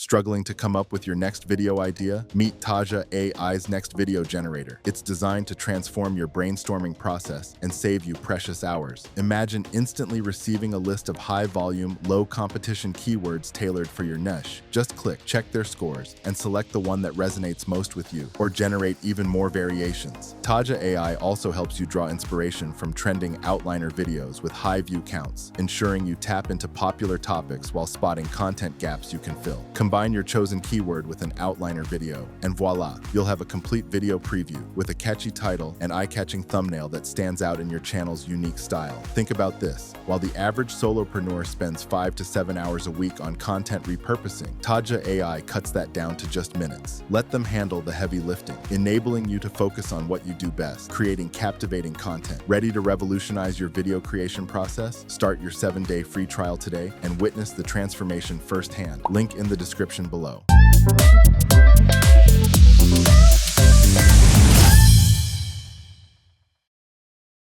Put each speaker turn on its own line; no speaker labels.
Struggling to come up with your next video idea? Meet Taja AI's next video generator. It's designed to transform your brainstorming process and save you precious hours. Imagine instantly receiving a list of high-volume, low-competition keywords tailored for your niche. Just click, check their scores, and select the one that resonates most with you, or generate even more variations. Taja AI also helps you draw inspiration from trending outliner videos with high view counts, ensuring you tap into popular topics while spotting content gaps you can fill. Combine your chosen keyword with an outliner video, and voila, you'll have a complete video preview with a catchy title and eye-catching thumbnail that stands out in your channel's unique style. Think about this. While the average solopreneur spends 5 to 7 hours a week on content repurposing, Taja AI cuts that down to just minutes. Let them handle the heavy lifting, enabling you to focus on what you do best, creating captivating content. Ready to revolutionize your video creation process? Start your 7-day free trial today and witness the transformation firsthand. Link in the description below.